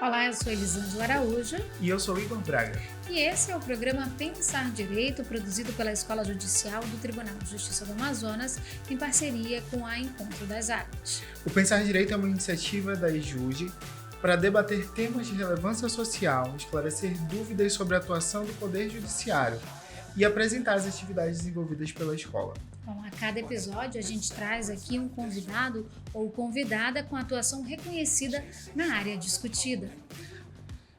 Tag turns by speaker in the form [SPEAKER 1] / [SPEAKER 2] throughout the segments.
[SPEAKER 1] Olá, eu sou Elisângela Araújo.
[SPEAKER 2] E eu sou Igor Braga.
[SPEAKER 1] E esse é o programa Pensar Direito, produzido pela Escola Judicial do Tribunal de Justiça do Amazonas, em parceria com a Encontro das Áreas.
[SPEAKER 2] O Pensar Direito é uma iniciativa da EJUD para debater temas de relevância social, esclarecer dúvidas sobre a atuação do Poder Judiciário e apresentar as atividades desenvolvidas pela escola.
[SPEAKER 1] Bom, a cada episódio a gente traz aqui um convidado ou convidada com atuação reconhecida na área discutida.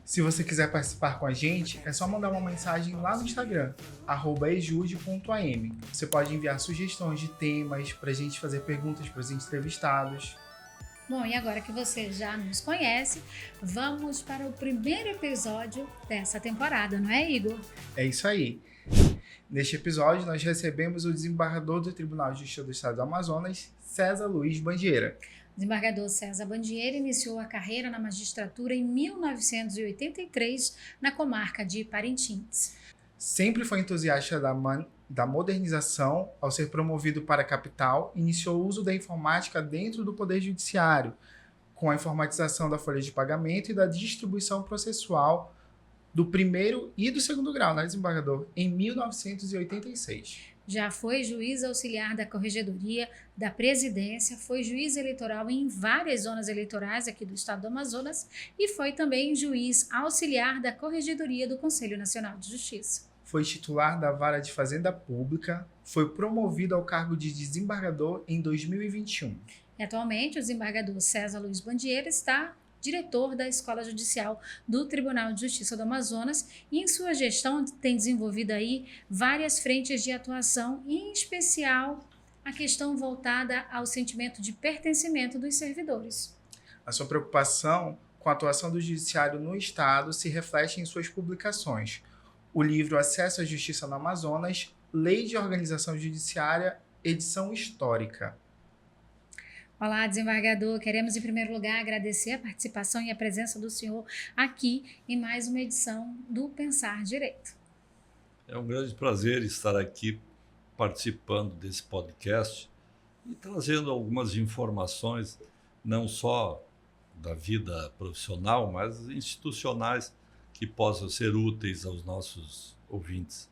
[SPEAKER 2] Se você quiser participar com a gente, é só mandar uma mensagem lá no Instagram, @ejude.am. Você pode enviar sugestões de temas para a gente fazer perguntas para os entrevistados.
[SPEAKER 1] Bom, e agora que você já nos conhece, vamos para o primeiro episódio dessa temporada, não é, Igor?
[SPEAKER 2] É isso aí. Neste episódio, nós recebemos o desembargador do Tribunal de Justiça do Estado do Amazonas, César Luiz Bandieira.
[SPEAKER 1] O desembargador César Bandieira iniciou a carreira na magistratura em 1983, na comarca de Parintins.
[SPEAKER 2] Sempre foi entusiasta da modernização. Ao ser promovido para a capital, iniciou o uso da informática dentro do Poder Judiciário, com a informatização da folha de pagamento e da distribuição processual do primeiro e do segundo grau, né, desembargador? Em 1986.
[SPEAKER 1] Já foi juiz auxiliar da Corregedoria da Presidência, foi juiz eleitoral em várias zonas eleitorais aqui do estado do Amazonas e foi também juiz auxiliar da Corregedoria do Conselho Nacional de Justiça.
[SPEAKER 2] Foi titular da Vara de Fazenda Pública, foi promovido ao cargo de desembargador em 2021.
[SPEAKER 1] E atualmente o desembargador César Luiz Bandieira está diretor da Escola Judicial do Tribunal de Justiça do Amazonas e em sua gestão tem desenvolvido aí várias frentes de atuação, em especial a questão voltada ao sentimento de pertencimento dos servidores.
[SPEAKER 2] A sua preocupação com a atuação do Judiciário no Estado se reflete em suas publicações. O livro Acesso à Justiça no Amazonas, Lei de Organização Judiciária, edição histórica.
[SPEAKER 1] Olá, desembargador. Queremos, em primeiro lugar, agradecer a participação e a presença do senhor aqui em mais uma edição do Pensar Direito.
[SPEAKER 3] É um grande prazer estar aqui participando desse podcast e trazendo algumas informações, não só da vida profissional, mas institucionais, que possam ser úteis aos nossos ouvintes.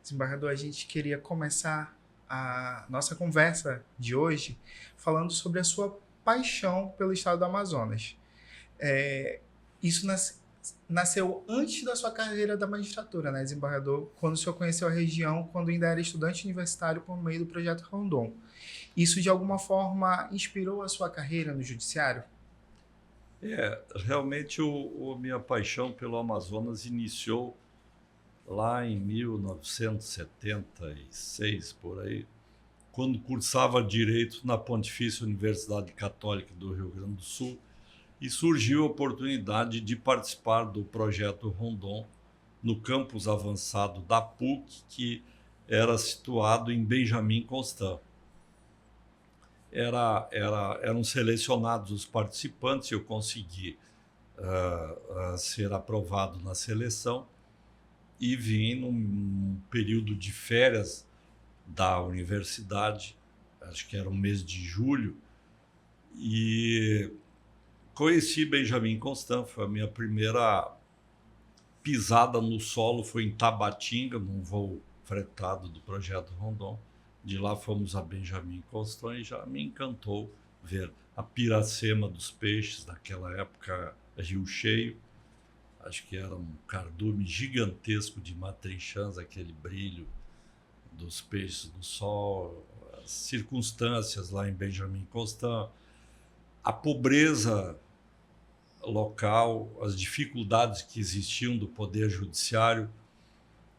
[SPEAKER 2] Desembargador, a gente queria começar a nossa conversa de hoje falando sobre a sua paixão pelo estado do Amazonas. Isso nasceu antes da sua carreira da magistratura, né, desembargador? Quando o senhor conheceu a região, quando ainda era estudante universitário por meio do projeto Rondon. Isso, de alguma forma, inspirou a sua carreira no judiciário?
[SPEAKER 3] Realmente minha paixão pelo Amazonas iniciou lá em 1976, por aí, quando cursava Direito na Pontifícia Universidade Católica do Rio Grande do Sul, e surgiu a oportunidade de participar do projeto Rondon no campus avançado da PUC, que era situado em Benjamin Constant. Eram selecionados os participantes, eu consegui ser aprovado na seleção, e vim num período de férias da universidade, acho que era o mês de julho, e conheci Benjamin Constant. Foi a minha primeira pisada no solo, foi em Tabatinga, num voo fretado do projeto Rondon. De lá fomos a Benjamin Constant e já me encantou ver a Piracema dos peixes, naquela época rio cheio. Acho que era um cardume gigantesco de matrinchãs, aquele brilho dos peixes no sol, as circunstâncias lá em Benjamin Constant, a pobreza local, as dificuldades que existiam do Poder Judiciário,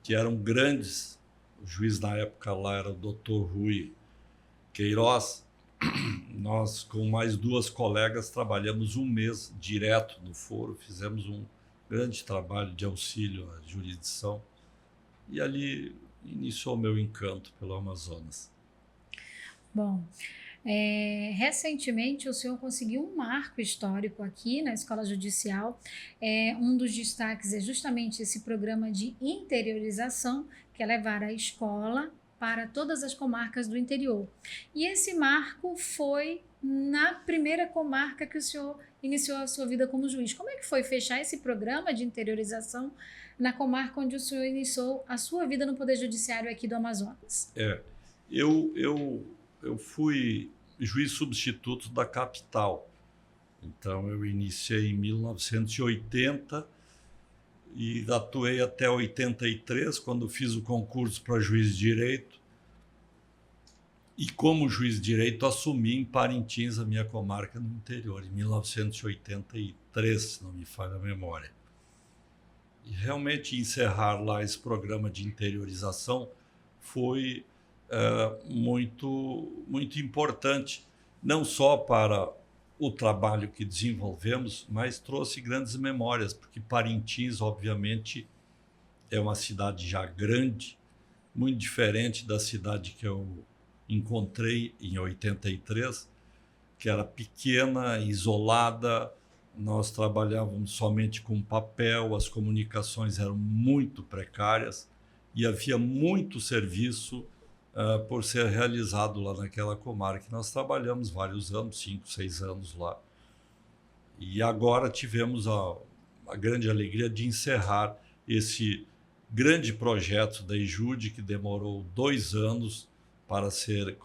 [SPEAKER 3] que eram grandes. O juiz na época lá era o Dr. Rui Queiroz. Nós, com mais duas colegas, trabalhamos um mês direto no foro, fizemos um grande trabalho de auxílio à jurisdição, e ali iniciou meu encanto pelo Amazonas.
[SPEAKER 1] Bom, recentemente o senhor conseguiu um marco histórico aqui na Escola Judicial. Um dos destaques é justamente esse programa de interiorização, que é levar a escola para todas as comarcas do interior. E esse marco foi na primeira comarca que o senhor iniciou a sua vida como juiz. Como é que foi fechar esse programa de interiorização na comarca onde o senhor iniciou a sua vida no Poder Judiciário aqui do Amazonas?
[SPEAKER 3] Eu fui juiz substituto da capital. Então, eu iniciei em 1980 e atuei até 83, quando fiz o concurso para juiz de direito. E como juiz de direito, assumi em Parintins a minha comarca no interior, em 1983, se não me falha a memória. E realmente encerrar lá esse programa de interiorização foi muito importante, não só para o trabalho que desenvolvemos, mas trouxe grandes memórias, porque Parintins, obviamente, é uma cidade já grande, muito diferente da cidade que eu encontrei em 83, que era pequena, isolada, nós trabalhávamos somente com papel, as comunicações eram muito precárias e havia muito serviço por ser realizado lá naquela comarca. Nós trabalhamos vários anos, 5, 6 anos lá. E agora tivemos a grande alegria de encerrar esse grande projeto da EJUDE, que demorou 2 anos para ser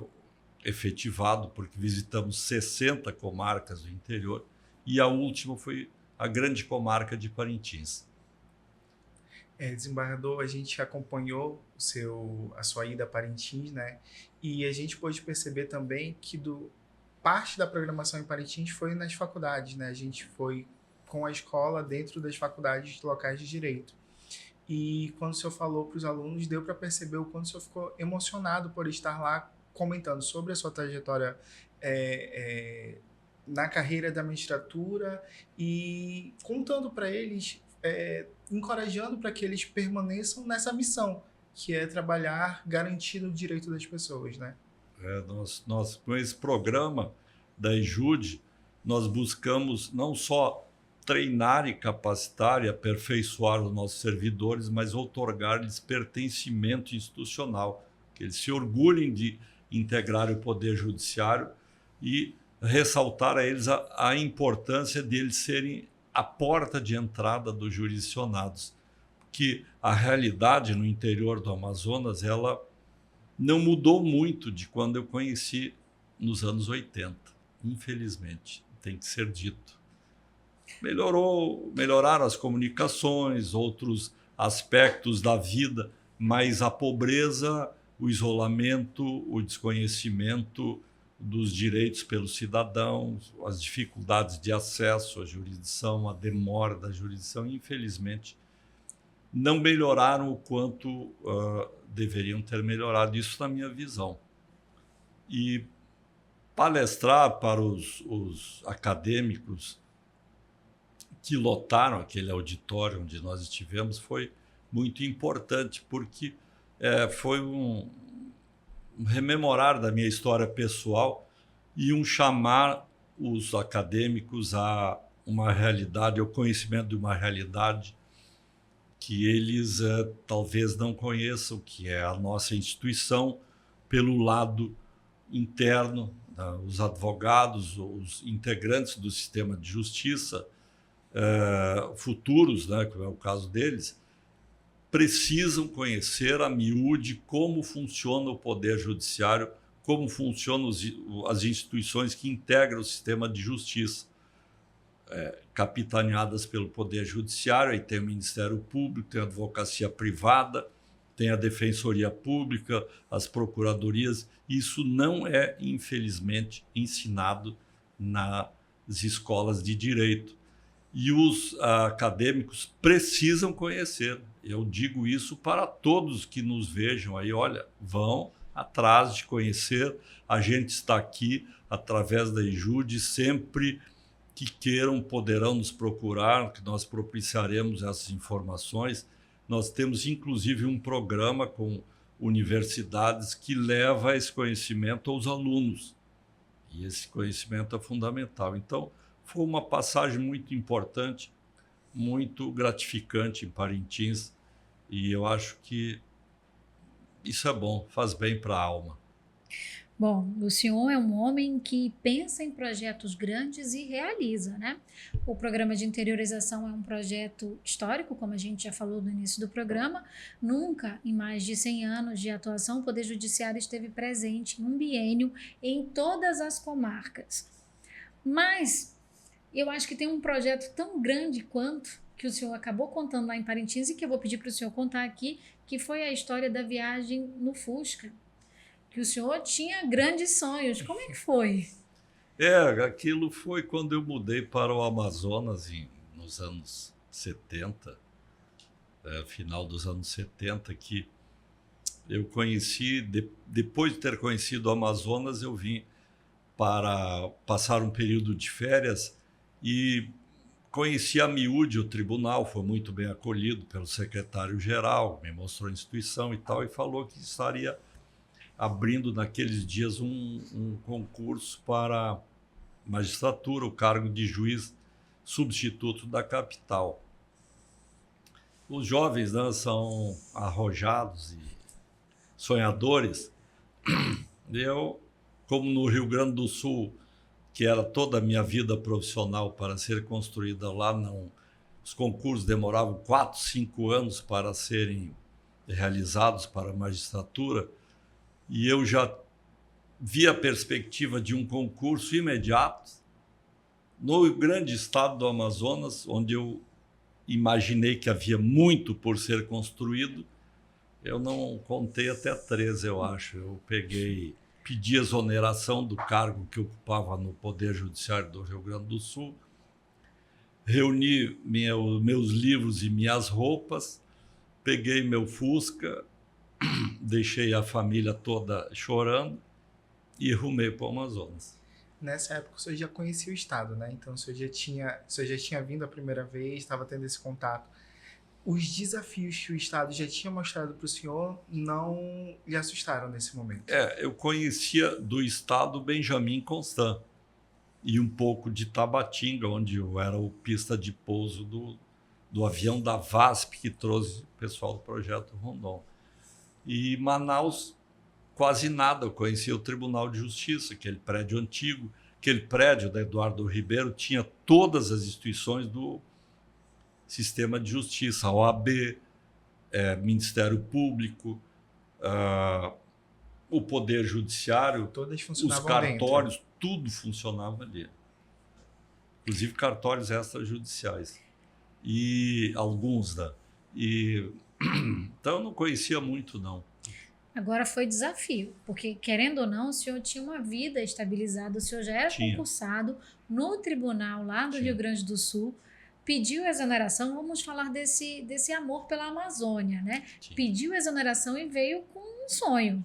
[SPEAKER 3] efetivado, porque visitamos 60 comarcas do interior, e a última foi a grande comarca de Parintins.
[SPEAKER 2] Desembargador, a gente acompanhou a sua ida a Parintins, né? E a gente pôde perceber também que parte da programação em Parintins foi nas faculdades, né? A gente foi com a escola dentro das faculdades locais de direito. E quando o senhor falou para os alunos, deu para perceber o quanto o senhor ficou emocionado por estar lá comentando sobre a sua trajetória na carreira da magistratura e contando para eles, encorajando para que eles permaneçam nessa missão, que é trabalhar garantindo o direito das pessoas, né?
[SPEAKER 3] Nós, com esse programa da EJUDE, nós buscamos não só treinar e capacitar e aperfeiçoar os nossos servidores, mas outorgar-lhes pertencimento institucional, que eles se orgulhem de integrar o Poder Judiciário e ressaltar a eles a importância de eles serem a porta de entrada dos jurisdicionados, que a realidade no interior do Amazonas ela não mudou muito de quando eu conheci nos anos 80, infelizmente, tem que ser dito. Melhoraram as comunicações, outros aspectos da vida, mas a pobreza, o isolamento, o desconhecimento dos direitos pelos cidadãos, as dificuldades de acesso à jurisdição, a demora da jurisdição, infelizmente, não melhoraram o quanto deveriam ter melhorado. Isso na minha visão. E palestrar para os acadêmicos que lotaram aquele auditório onde nós estivemos foi muito importante, porque foi um rememorar da minha história pessoal e chamar os acadêmicos a uma realidade, ao conhecimento de uma realidade que eles talvez não conheçam, que é a nossa instituição, pelo lado interno, os advogados, os integrantes do sistema de justiça, futuros, né, como é o caso deles, precisam conhecer a miúde como funciona o Poder Judiciário, como funcionam as instituições que integram o sistema de justiça, capitaneadas pelo Poder Judiciário. Aí tem o Ministério Público, tem a advocacia privada, tem a Defensoria Pública, as procuradorias. Isso não é, infelizmente, ensinado nas escolas de direito. E os acadêmicos precisam conhecer. Eu digo isso para todos que nos vejam aí. Olha, vão atrás de conhecer. A gente está aqui através da EJUDE, sempre que queiram poderão nos procurar, que nós propiciaremos essas informações. Nós temos, inclusive, um programa com universidades que leva esse conhecimento aos alunos. E esse conhecimento é fundamental. Então, foi uma passagem muito importante, muito gratificante em Parintins. E eu acho que Isso é bom, faz bem para a alma.
[SPEAKER 1] Bom, o senhor é um homem que pensa em projetos grandes e realiza, né? O programa de interiorização é um projeto histórico, como a gente já falou no início do programa. Nunca, em mais de 100 anos de atuação, o Poder Judiciário esteve presente em um biênio em todas as comarcas. Mas eu acho que tem um projeto tão grande quanto que o senhor acabou contando lá em Parintins e que eu vou pedir para o senhor contar aqui, que foi a história da viagem no Fusca, que o senhor tinha grandes sonhos. Como é que foi?
[SPEAKER 3] Aquilo foi quando eu mudei para o Amazonas nos anos 70, final dos anos 70, que eu conheci, depois de ter conhecido o Amazonas, eu vim para passar um período de férias e conheci a miúde o tribunal, foi muito bem acolhido pelo secretário-geral, me mostrou a instituição e tal, e falou que estaria abrindo naqueles dias um concurso para magistratura, o cargo de juiz substituto da capital. Os jovens, né, são arrojados e sonhadores. Eu, como no Rio Grande do Sul, que era toda a minha vida profissional para ser construída lá, não, os concursos demoravam 4, 5 anos para serem realizados para a magistratura, e eu já vi a perspectiva de um concurso imediato no grande estado do Amazonas, onde eu imaginei que havia muito por ser construído. Eu não contei até 13, eu acho. Eu pedi exoneração do cargo que ocupava no Poder Judiciário do Rio Grande do Sul, reuni meus livros e minhas roupas, peguei meu Fusca, deixei a família toda chorando e rumei para o Amazonas.
[SPEAKER 2] Nessa época o senhor já conhecia o estado, né? Então o senhor já tinha vindo a primeira vez, estava tendo esse contato. Os desafios que o estado já tinha mostrado para o senhor não lhe assustaram nesse momento?
[SPEAKER 3] Eu conhecia do estado Benjamin Constant e um pouco de Tabatinga, onde eu era o pista de pouso do avião da VASP que trouxe o pessoal do Projeto Rondon. E Manaus, quase nada. Eu conhecia o Tribunal de Justiça, aquele prédio antigo, aquele prédio da Eduardo Ribeiro tinha todas as instituições do sistema de justiça, a OAB, Ministério Público, o Poder Judiciário,
[SPEAKER 2] todas
[SPEAKER 3] os
[SPEAKER 2] funcionavam
[SPEAKER 3] cartórios,
[SPEAKER 2] dentro.
[SPEAKER 3] tudo funcionava ali. Inclusive cartórios extrajudiciais. E alguns, né? Então eu não conhecia muito, não.
[SPEAKER 1] Agora foi desafio, porque querendo ou não, o senhor tinha uma vida estabilizada, o senhor já era concursado no tribunal lá do Rio Grande do Sul, pediu exoneração, vamos falar desse amor pela Amazônia, né? Pediu exoneração e veio com um sonho.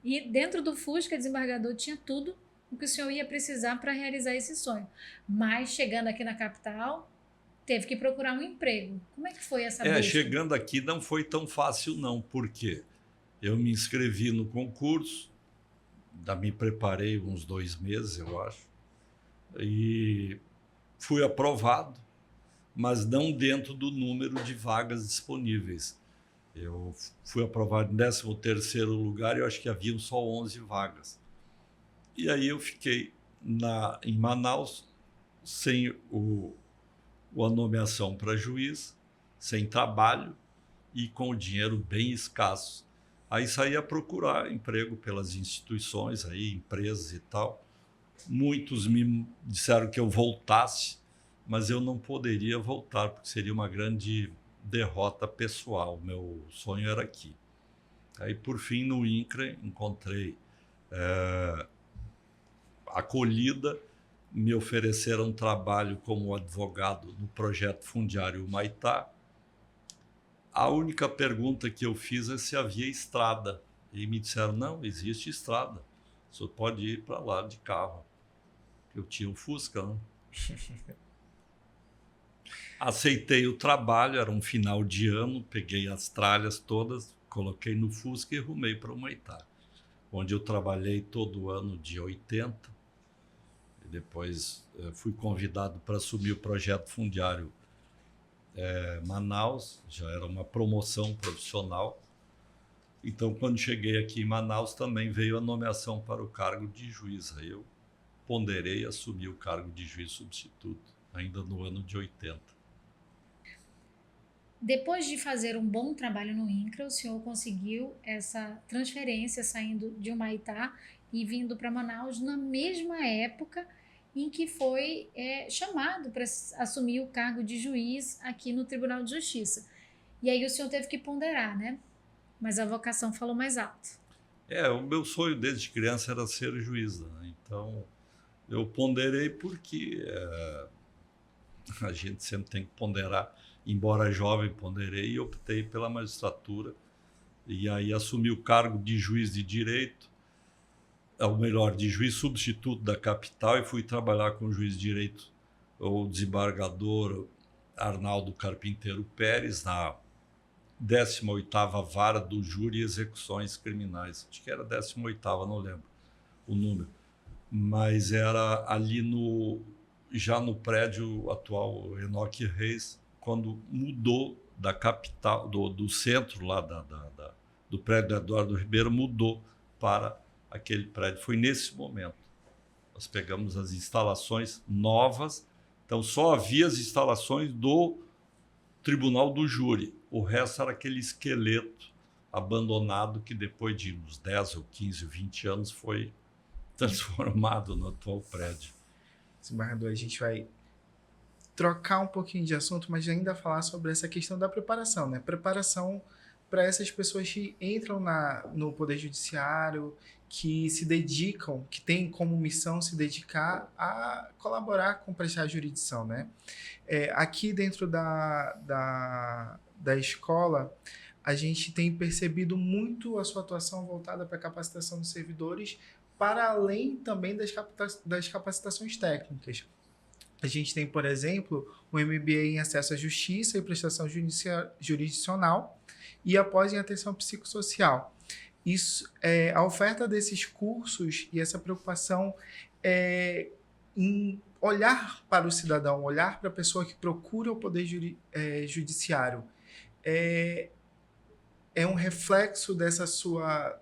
[SPEAKER 1] E dentro do Fusca, desembargador, tinha tudo o que o senhor ia precisar para realizar esse sonho. Mas chegando aqui na capital, teve que procurar um emprego. Como é que foi essa busca?
[SPEAKER 3] Chegando aqui não foi tão fácil, não. Por quê? Eu me inscrevi no concurso, me preparei uns 2 meses, eu acho, e fui aprovado, mas não dentro do número de vagas disponíveis. Eu fui aprovado em 13º lugar e eu acho que haviam só 11 vagas. E aí eu fiquei em Manaus sem a nomeação para juiz, sem trabalho e com o dinheiro bem escasso. Aí saí a procurar emprego pelas instituições, empresas e tal. Muitos me disseram que eu voltasse, mas eu não poderia voltar, porque seria uma grande derrota pessoal. Meu sonho era aqui. Aí, por fim, no INCRA, encontrei acolhida, me ofereceram trabalho como advogado no projeto fundiário Humaitá. A única pergunta que eu fiz é se havia estrada. E me disseram, não, existe estrada. O senhor pode ir para lá de carro. Eu tinha um Fusca, né? Aceitei o trabalho, era um final de ano, peguei as tralhas todas, coloquei no Fusca e rumei para o Humaitá, onde eu trabalhei todo o ano de 80. E depois fui convidado para assumir o projeto fundiário Manaus, já era uma promoção profissional. Então, quando cheguei aqui em Manaus, também veio a nomeação para o cargo de juiz. Aí eu ponderei e assumi o cargo de juiz substituto, ainda no ano de 80.
[SPEAKER 1] Depois de fazer um bom trabalho no INCRA, o senhor conseguiu essa transferência saindo de Humaitá e vindo para Manaus na mesma época em que foi chamado para assumir o cargo de juiz aqui no Tribunal de Justiça. E aí o senhor teve que ponderar, né? Mas a vocação falou mais alto.
[SPEAKER 3] O meu sonho desde criança era ser juíza, né? Então, eu ponderei porque a gente sempre tem que ponderar. Embora jovem, ponderei e optei pela magistratura. E aí assumi o cargo de juiz de direito, ou melhor, de juiz substituto da capital, e fui trabalhar com o juiz de direito, o desembargador Arnaldo Carpinteiro Pérez, na 18ª Vara do Júri e Execuções Criminais. Acho que era 18ª, não lembro o número. Mas era ali já no prédio atual Enoque Reis, quando mudou da capital, do centro lá do prédio do Eduardo Ribeiro, mudou para aquele prédio. Foi nesse momento. Nós pegamos as instalações novas, então só havia as instalações do Tribunal do Júri. O resto era aquele esqueleto abandonado que depois de uns 10 ou 15, 20 anos foi transformado no atual prédio.
[SPEAKER 2] Desembargador, a gente vai trocar um pouquinho de assunto, mas ainda falar sobre essa questão da preparação, né? Preparação para essas pessoas que entram no Poder Judiciário, que se dedicam, que têm como missão se dedicar a colaborar com prestar jurisdição, né? Aqui dentro da escola, a gente tem percebido muito a sua atuação voltada para a capacitação dos servidores, para além também das capacitações técnicas. A gente tem, por exemplo, o MBA em Acesso à Justiça e Prestação Jurisdicional e após em Atenção Psicossocial. A oferta desses cursos e essa preocupação em olhar para o cidadão, olhar para a pessoa que procura o Poder Judiciário, é um reflexo dessa sua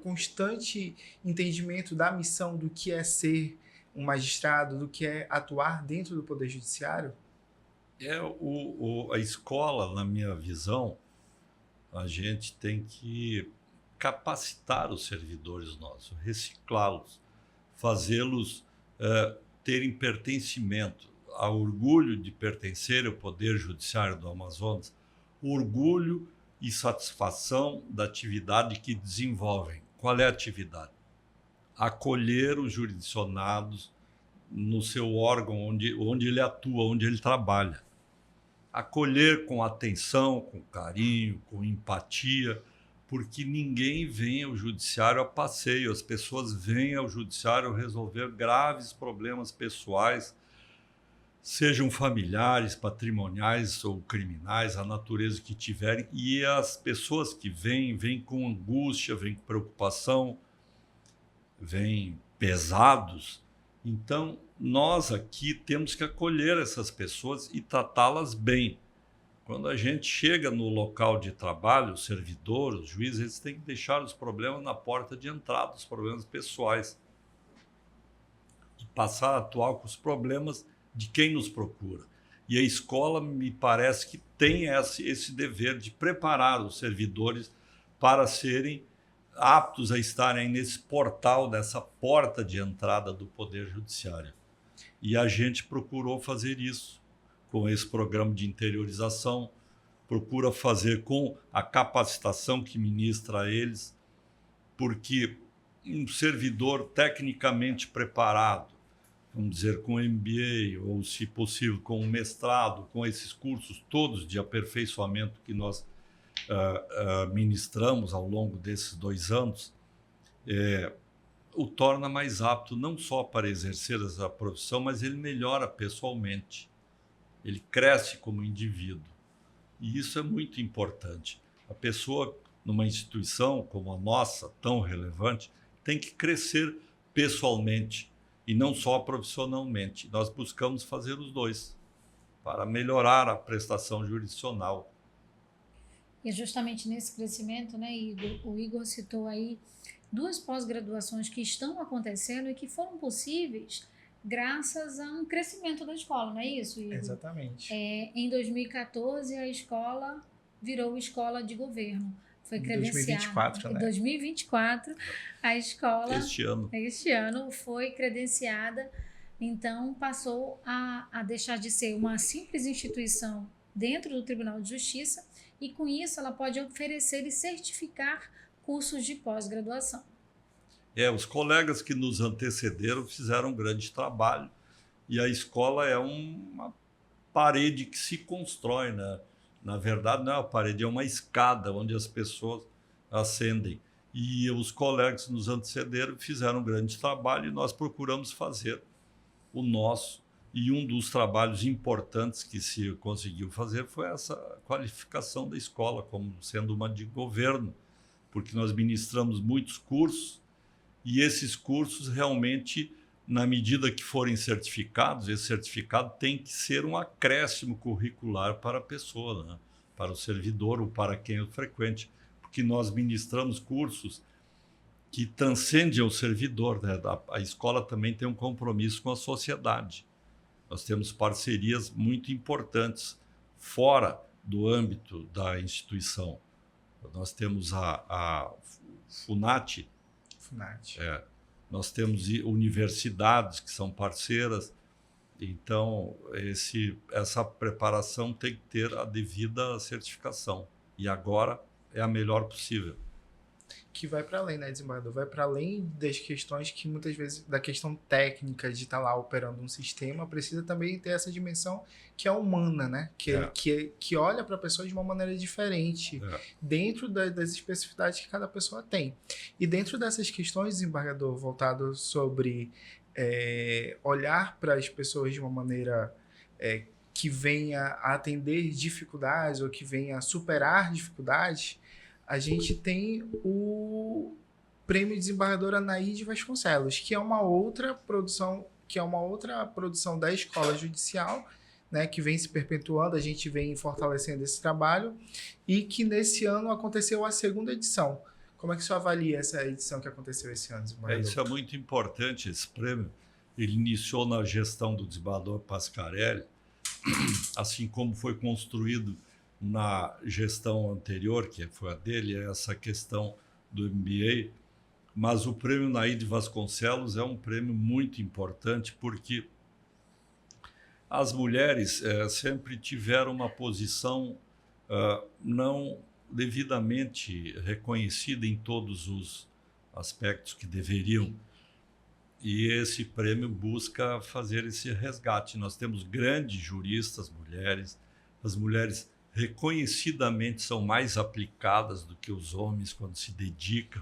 [SPEAKER 2] constante entendimento da missão do que é ser um magistrado, do que é atuar dentro do Poder Judiciário?
[SPEAKER 3] A escola, na minha visão, a gente tem que capacitar os servidores nossos, reciclá-los, fazê-los terem pertencimento, a orgulho de pertencer ao Poder Judiciário do Amazonas, orgulho e satisfação da atividade que desenvolvem. Qual é a atividade? Acolher os jurisdicionados no seu órgão onde ele atua, onde ele trabalha. Acolher com atenção, com carinho, com empatia, porque ninguém vem ao judiciário a passeio. As pessoas vêm ao judiciário resolver graves problemas pessoais, sejam familiares, patrimoniais ou criminais, a natureza que tiverem. E as pessoas que vêm com angústia, vêm com preocupação, vêm pesados. Então, nós aqui temos que acolher essas pessoas e tratá-las bem. Quando a gente chega no local de trabalho, o servidor, os juízes, eles têm que deixar os problemas na porta de entrada, os problemas pessoais, e passar a atuar com os problemas de quem nos procura. E a escola, me parece que tem esse dever de preparar os servidores para serem aptos a estarem nesse portal, nessa porta de entrada do Poder Judiciário. E a gente procurou fazer isso com esse programa de interiorização, procura fazer com a capacitação que ministra a eles, porque um servidor tecnicamente preparado, vamos dizer, com MBA, ou, se possível, com um mestrado, com esses cursos todos de aperfeiçoamento que nós ministramos ao longo desses 2 anos, o torna mais apto não só para exercer essa profissão, mas ele melhora pessoalmente, ele cresce como indivíduo. E isso é muito importante. A pessoa, numa instituição como a nossa, tão relevante, tem que crescer pessoalmente e não só profissionalmente. Nós buscamos fazer os dois para melhorar a prestação jurisdicional.
[SPEAKER 1] E justamente nesse crescimento, né, Igor, o Igor citou aí duas pós-graduações que estão acontecendo e que foram possíveis graças a um crescimento da escola, não é isso, Igor?
[SPEAKER 2] Exatamente.
[SPEAKER 1] Em 2014, a escola virou escola de governo. Foi
[SPEAKER 2] Em
[SPEAKER 1] credenciada.
[SPEAKER 2] 2024,
[SPEAKER 1] Em
[SPEAKER 2] né?
[SPEAKER 1] 2024, a escola,
[SPEAKER 3] Este
[SPEAKER 1] ano, foi credenciada, então passou a deixar de ser uma simples instituição dentro do Tribunal de Justiça e, com isso, ela pode oferecer e certificar cursos de pós-graduação.
[SPEAKER 3] Os colegas que nos antecederam fizeram um grande trabalho e a escola é uma parede que se constrói, né? Na verdade, não é uma parede, é uma escada onde as pessoas ascendem. E os colegas que nos antecederam fizeram um grande trabalho e nós procuramos fazer o nosso. E um dos trabalhos importantes que se conseguiu fazer foi essa qualificação da escola como sendo uma de governo, porque nós ministramos muitos cursos e esses cursos realmente, na medida que forem certificados, esse certificado tem que ser um acréscimo curricular para a pessoa, né? Para o servidor ou para quem o frequente, porque nós ministramos cursos que transcendem o servidor, né? A escola também tem um compromisso com a sociedade. Nós temos parcerias muito importantes fora do âmbito da instituição. Nós temos a FUNAT, nós temos universidades que são parceiras, então essa preparação tem que ter a devida certificação e agora é a melhor possível.
[SPEAKER 2] Que vai para além, né, desembargador? Vai para além das questões que muitas vezes, da questão técnica de estar lá operando um sistema, precisa também ter essa dimensão que é humana, né? Que olha para a pessoa de uma maneira diferente, dentro das especificidades que cada pessoa tem. E dentro dessas questões, desembargador, voltado sobre olhar para as pessoas de uma maneira que venha a atender dificuldades ou que venha a superar dificuldades, a gente tem o Prêmio Desembargadora Anaíde Vasconcelos, que é uma outra produção, da Escola Judicial, né, que vem se perpetuando, a gente vem fortalecendo esse trabalho, e que nesse ano aconteceu a segunda edição. Como é que o senhor avalia essa edição que aconteceu esse ano, desembargador?
[SPEAKER 3] Isso é muito importante, esse prêmio. Ele iniciou na gestão do desembargador Pascarelli, assim como foi construído na gestão anterior, que foi a dele, essa questão do MBA, mas o prêmio Anaíde Vasconcelos é um prêmio muito importante porque as mulheres sempre tiveram uma posição não devidamente reconhecida em todos os aspectos que deveriam, e esse prêmio busca fazer esse resgate. Nós temos grandes juristas mulheres, as mulheres reconhecidamente são mais aplicadas do que os homens quando se dedicam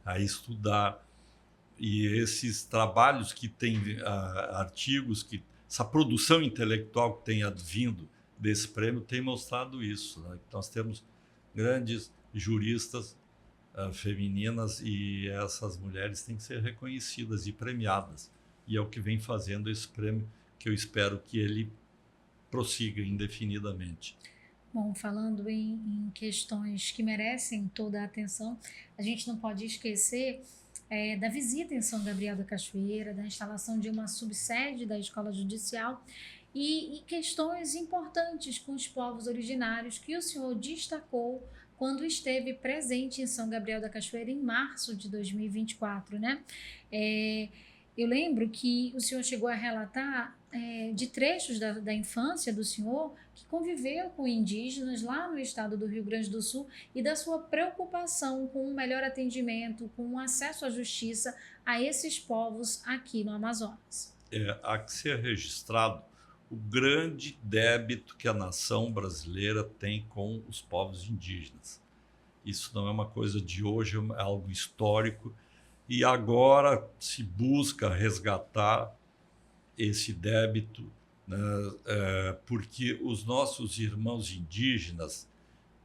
[SPEAKER 3] a estudar. E esses trabalhos que têm artigos, essa produção intelectual que tem advindo desse prêmio tem mostrado isso, né? Nós temos grandes juristas femininas e essas mulheres têm que ser reconhecidas e premiadas. E é o que vem fazendo esse prêmio, que eu espero que ele prossiga indefinidamente.
[SPEAKER 1] Bom, falando em questões que merecem toda a atenção, a gente não pode esquecer da visita em São Gabriel da Cachoeira, da instalação de uma subsede da Escola Judicial e questões importantes com os povos originários que o senhor destacou quando esteve presente em São Gabriel da Cachoeira em março de 2024, né? Eu lembro que o senhor chegou a relatar de trechos da infância do senhor que conviveu com indígenas lá no estado do Rio Grande do Sul e da sua preocupação com um melhor atendimento, com o acesso à justiça a esses povos aqui no Amazonas.
[SPEAKER 3] Há que ser registrado o grande débito que a nação brasileira tem com os povos indígenas. Isso não é uma coisa de hoje, é algo histórico. E agora se busca resgatar esse débito, né, porque os nossos irmãos indígenas,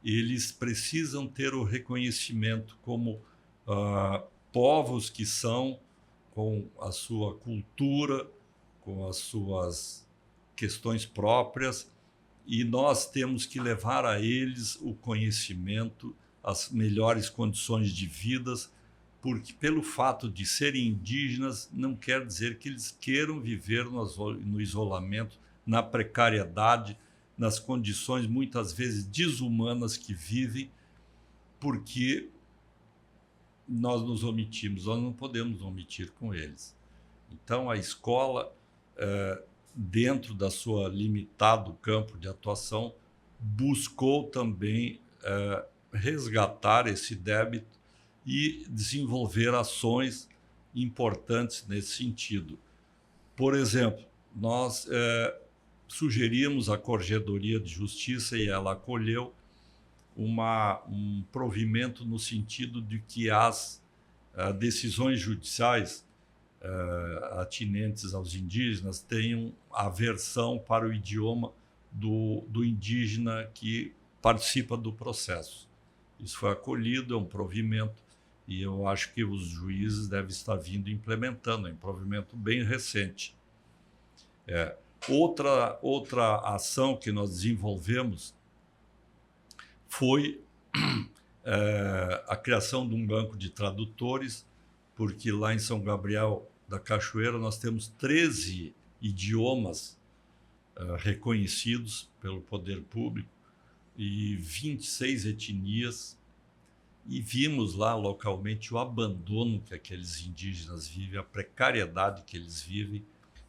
[SPEAKER 3] eles precisam ter o reconhecimento como povos que são, com a sua cultura, com as suas questões próprias, e nós temos que levar a eles o conhecimento, as melhores condições de vida, porque pelo fato de serem indígenas não quer dizer que eles queiram viver no isolamento, na precariedade, nas condições muitas vezes desumanas que vivem, porque nós nos omitimos, nós não podemos omitir com eles. Então a escola, dentro da sua limitado campo de atuação, buscou também resgatar esse débito e desenvolver ações importantes nesse sentido. Por exemplo, nós sugerimos à Corregedoria de Justiça, e ela acolheu, um provimento no sentido de que as decisões judiciais atinentes aos indígenas tenham a versão para o idioma do indígena que participa do processo. Isso foi acolhido, é um provimento, e eu acho que os juízes devem estar vindo implementando, é um provimento bem recente. Outra ação que nós desenvolvemos foi a criação de um banco de tradutores, porque lá em São Gabriel da Cachoeira nós temos 13 idiomas reconhecidos pelo poder público e 26 etnias, e vimos lá localmente o abandono que aqueles indígenas vivem, a precariedade que eles vivem.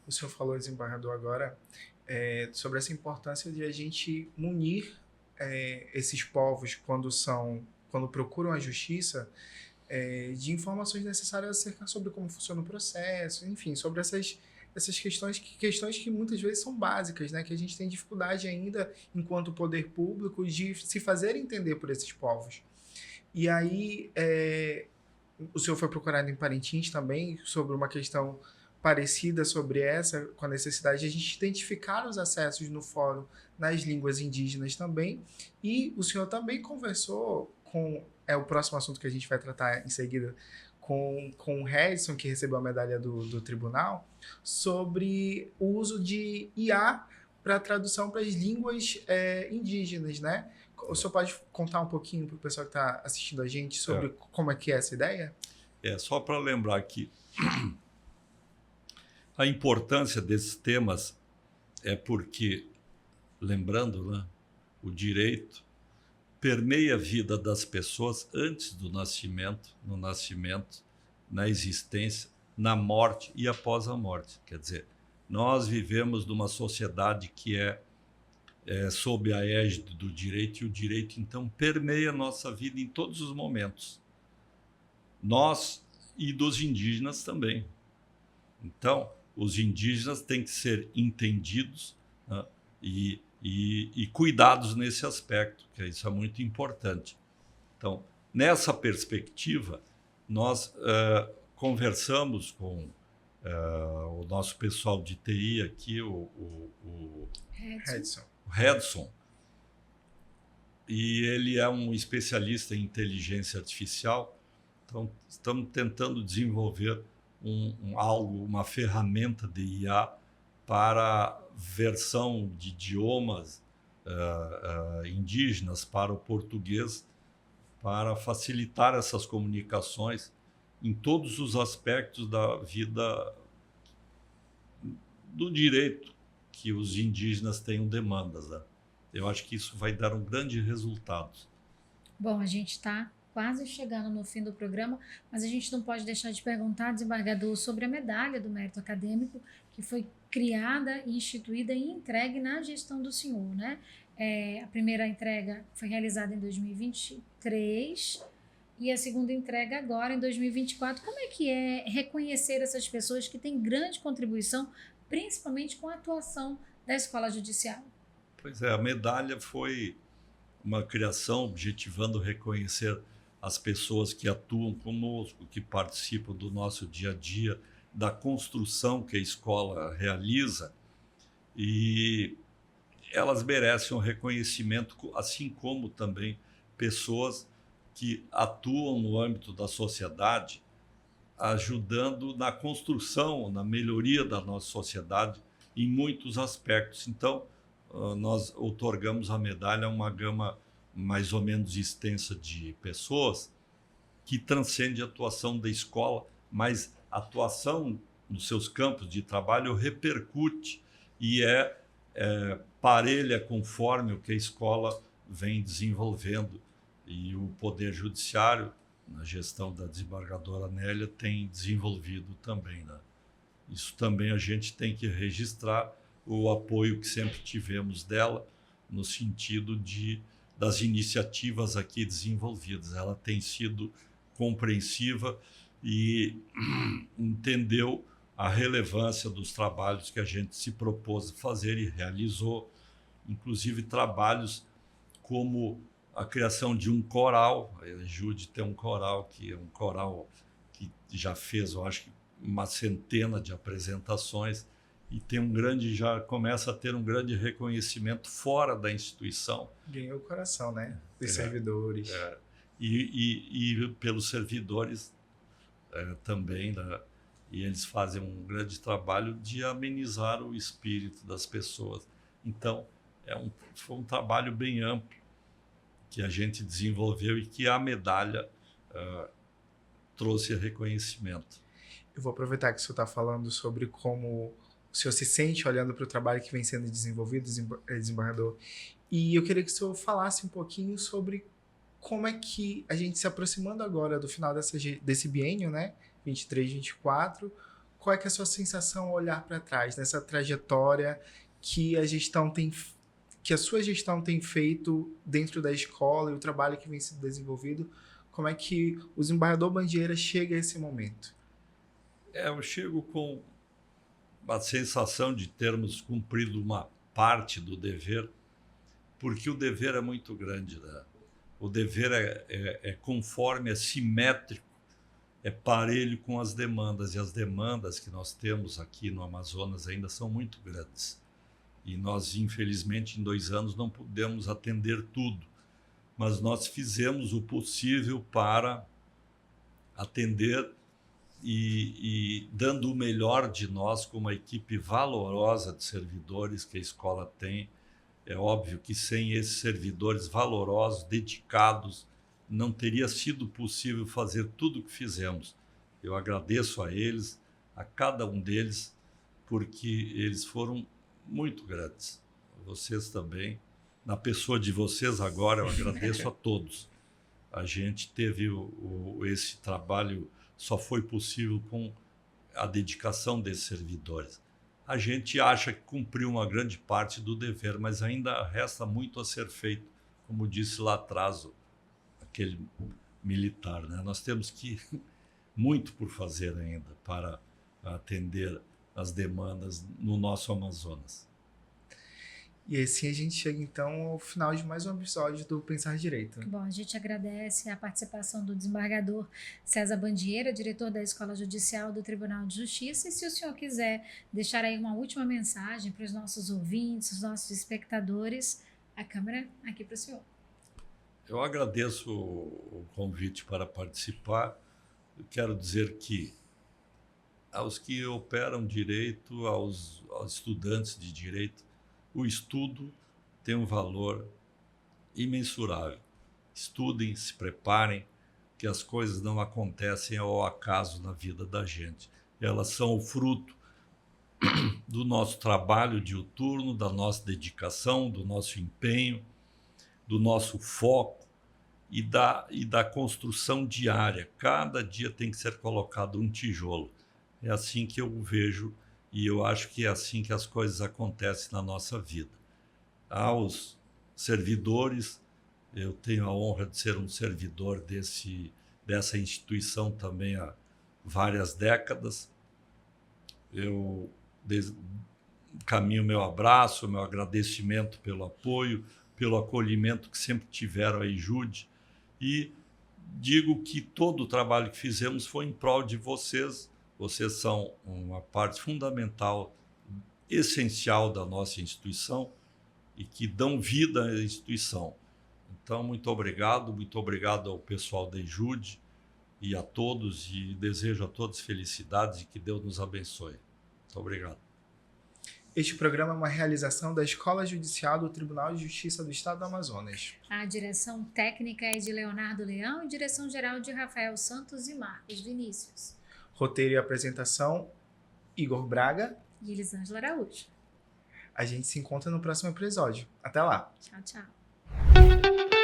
[SPEAKER 2] O senhor falou, desembargador, agora sobre essa importância de a gente munir esses povos quando procuram a justiça de informações necessárias acerca sobre como funciona o processo, enfim, sobre essas questões que muitas vezes são básicas, né, que a gente tem dificuldade ainda, enquanto poder público, de se fazer entender por esses povos. E aí, o senhor foi procurado em Parintins também sobre uma questão parecida sobre essa, com a necessidade de a gente identificar os acessos no fórum nas línguas indígenas também. E o senhor também conversou com, o próximo assunto que a gente vai tratar em seguida, com o Hedson, que recebeu a medalha do tribunal, sobre o uso de IA para tradução para as línguas indígenas, né? O senhor pode contar um pouquinho para o pessoal que está assistindo a gente sobre como é que é essa ideia?
[SPEAKER 3] Só para lembrar que a importância desses temas é porque, lembrando, né, o direito permeia a vida das pessoas antes do nascimento, no nascimento, na existência, na morte e após a morte. Quer dizer, nós vivemos numa sociedade que é sob a égide do direito, e o direito, então, permeia a nossa vida em todos os momentos. Nós e dos indígenas também. Então, os indígenas têm que ser entendidos, né, e cuidados nesse aspecto, que isso é muito importante. Então, nessa perspectiva, nós conversamos com o nosso pessoal de TI aqui, o Hedson, e ele é um especialista em inteligência artificial. Então, estamos tentando desenvolver uma ferramenta de IA para versão de idiomas indígenas para o português, para facilitar essas comunicações em todos os aspectos da vida do direito que os indígenas tenham demandas, né? Eu acho que isso vai dar um grande resultado.
[SPEAKER 1] Bom, a gente está quase chegando no fim do programa, mas a gente não pode deixar de perguntar, desembargador, sobre a medalha do mérito acadêmico, que foi criada, instituída e entregue na gestão do senhor, né? A primeira entrega foi realizada em 2023 e a segunda entrega agora em 2024. Como é que é reconhecer essas pessoas que têm grande contribuição, principalmente com a atuação da Escola Judicial?
[SPEAKER 3] Pois é, a medalha foi uma criação objetivando reconhecer as pessoas que atuam conosco, que participam do nosso dia a dia, da construção que a escola realiza, e elas merecem um reconhecimento, assim como também pessoas que atuam no âmbito da sociedade, ajudando na construção, na melhoria da nossa sociedade em muitos aspectos. Então, nós outorgamos a medalha a uma gama mais ou menos extensa de pessoas que transcende a atuação da escola, mas a atuação nos seus campos de trabalho repercute e parelha conforme o que a escola vem desenvolvendo. E o Poder Judiciário, na gestão da desembargadora Nélia, tem desenvolvido também, né? Isso também a gente tem que registrar o apoio que sempre tivemos dela, no sentido das iniciativas aqui desenvolvidas. Ela tem sido compreensiva e entendeu a relevância dos trabalhos que a gente se propôs a fazer e realizou, inclusive trabalhos como a criação de um coral. A Jude tem um coral que é um coral que já fez, eu acho que, uma centena de apresentações e já começa a ter um grande reconhecimento fora da instituição.
[SPEAKER 2] Ganhou o coração, né? Dos servidores.
[SPEAKER 3] E pelos servidores também, né? E eles fazem um grande trabalho de amenizar o espírito das pessoas. Então, foi um trabalho bem amplo que a gente desenvolveu e que a medalha trouxe reconhecimento.
[SPEAKER 2] Eu vou aproveitar que o senhor está falando sobre como o senhor se sente olhando para o trabalho que vem sendo desenvolvido, desembargador. E eu queria que o senhor falasse um pouquinho sobre como é que a gente se aproximando agora do final desse biênio, né? 23, 24, qual é que é a sua sensação ao olhar para trás, nessa trajetória que a sua gestão tem feito dentro da escola e o trabalho que vem sendo desenvolvido, como é que o desembargador Bandieira chega a esse momento?
[SPEAKER 3] Eu chego com a sensação de termos cumprido uma parte do dever, porque o dever é muito grande, né? O dever é conforme, é simétrico, é parelho com as demandas, e as demandas que nós temos aqui no Amazonas ainda são muito grandes. E nós, infelizmente, em 2 anos não pudemos atender tudo, mas nós fizemos o possível para atender e dando o melhor de nós com uma equipe valorosa de servidores que a escola tem. É óbvio que sem esses servidores valorosos, dedicados, não teria sido possível fazer tudo o que fizemos. Eu agradeço a eles, a cada um deles, porque eles foram muito grandes. Vocês também. Na pessoa de vocês agora, eu agradeço a todos. A gente teve esse trabalho, só foi possível com a dedicação desses servidores. A gente acha que cumpriu uma grande parte do dever, mas ainda resta muito a ser feito, como disse lá atrás aquele militar, né? Nós temos muito por fazer ainda para atender as demandas no nosso Amazonas.
[SPEAKER 2] E assim a gente chega, então, ao final de mais um episódio do Pensar Direito.
[SPEAKER 1] Bom, a gente agradece a participação do desembargador César Bandieira, diretor da Escola Judicial do Tribunal de Justiça. E se o senhor quiser deixar aí uma última mensagem para os nossos ouvintes, os nossos espectadores, a câmera aqui para o senhor.
[SPEAKER 3] Eu agradeço o convite para participar. Eu quero dizer que aos que operam direito, aos estudantes de direito, o estudo tem um valor imensurável. Estudem, se preparem, que as coisas não acontecem ao acaso na vida da gente. Elas são o fruto do nosso trabalho diuturno, da nossa dedicação, do nosso empenho, do nosso foco e da construção diária. Cada dia tem que ser colocado um tijolo. É assim que eu vejo. E eu acho que é assim que as coisas acontecem na nossa vida. Aos servidores, eu tenho a honra de ser um servidor dessa instituição também há várias décadas. Eu encaminho meu abraço, meu agradecimento pelo apoio, pelo acolhimento que sempre tiveram a Jude, e digo que todo o trabalho que fizemos foi em prol de vocês. Vocês são uma parte fundamental, essencial da nossa instituição e que dão vida à instituição. Então, muito obrigado ao pessoal da Jude e a todos, e desejo a todos felicidades e que Deus nos abençoe. Muito obrigado.
[SPEAKER 2] Este programa é uma realização da Escola Judicial do Tribunal de Justiça do Estado do Amazonas.
[SPEAKER 1] A direção técnica é de Leonardo Leão e direção geral de Rafael Santos e Marcos Vinícius.
[SPEAKER 2] Roteiro e apresentação, Igor Braga.
[SPEAKER 1] E Elisângela Araújo.
[SPEAKER 2] A gente se encontra no próximo episódio. Até lá!
[SPEAKER 1] Tchau, tchau.